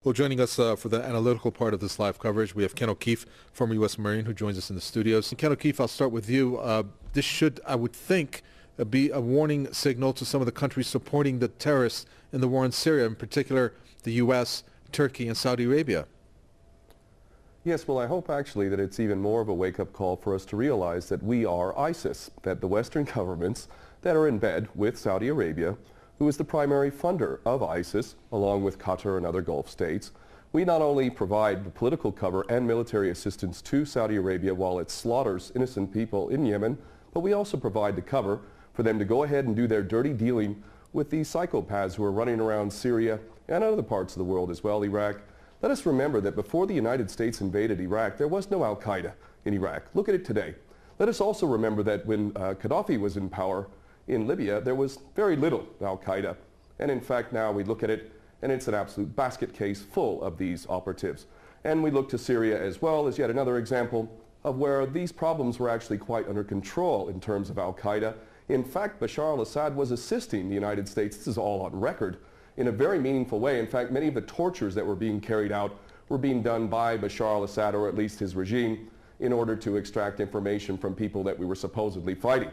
Well, joining us for the analytical part of this live coverage, we have Kenet O Kif, former U.S. Marine, who joins us in the studios. Kenet O Kif, I'll start with you. This should, I would think, be a warning signal to some of the countries supporting the terrorists in the war in Syria, in particular the U.S., Turkey, and Saudi Arabia. Yes, well, I hope actually that it's even more of a wake-up call for us to realize that we are ISIS, that the Western governments that are in bed with Saudi Arabia, who is the primary funder of ISIS, along with Qatar and other Gulf states. We not only provide the political cover and military assistance to Saudi Arabia while it slaughters innocent people in Yemen, but we also provide the cover for them to go ahead and do their dirty dealing with these psychopaths who are running around Syria and other parts of the world as well, Iraq. Let us remember that before the United States invaded Iraq, there was no Al-Qaeda in Iraq. Look at it today. Let us also remember that when Gaddafi was in power in Libya, there was very little Al-Qaeda. And in fact, now we look at it, and it's an absolute basket case full of these operatives. And we look to Syria as well as yet another example of where these problems were actually quite under control in terms of Al-Qaeda. In fact, Bashar al-Assad was assisting the United States, this is all on record, in a very meaningful way. In fact, many of the tortures that were being carried out were being done by Bashar al-Assad, or at least his regime, in order to extract information from people that we were supposedly fighting.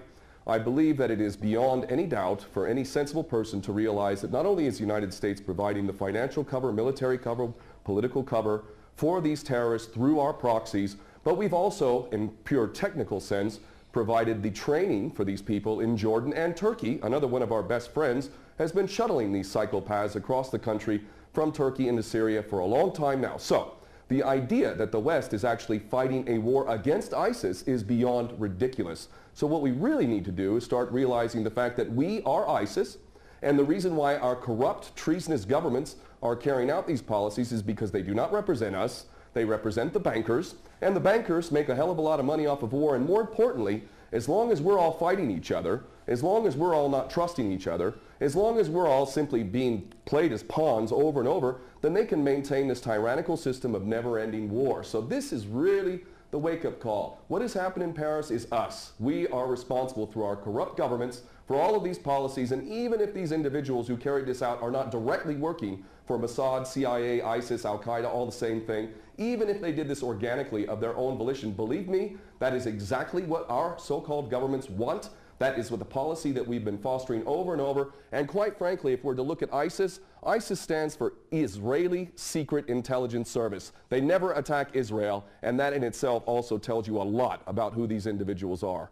I believe that it is beyond any doubt for any sensible person to realize that not only is the United States providing the financial cover, military cover, political cover for these terrorists through our proxies, but we've also, in pure technical sense, provided the training for these people in Jordan, and Turkey, another one of our best friends, has been shuttling these psychopaths across the country from Turkey into Syria for a long time now. So the idea that the West is actually fighting a war against ISIS is beyond ridiculous. So what we really need to do is start realizing the fact that we are ISIS, and the reason why our corrupt, treasonous governments are carrying out these policies is because they do not represent us. They represent the bankers, and the bankers make a hell of a lot of money off of war. And more importantly, as long as we're all fighting each other, as long as we're all not trusting each other, as long as we're all simply being played as pawns over and over, then they can maintain this tyrannical system of never-ending war. So this is really the wake-up call. What has happened in Paris is us. We are responsible through our corrupt governments for all of these policies, and even if these individuals who carried this out are not directly working for Mossad, CIA, ISIS, Al-Qaeda, all the same thing, even if they did this organically of their own volition, believe me, that is exactly what our so-called governments want. That is what the policy that we've been fostering over and over. And quite frankly, if we're to look at ISIS, ISIS stands for Israeli Secret Intelligence Service. They never attack Israel, and that in itself also tells you a lot about who these individuals are.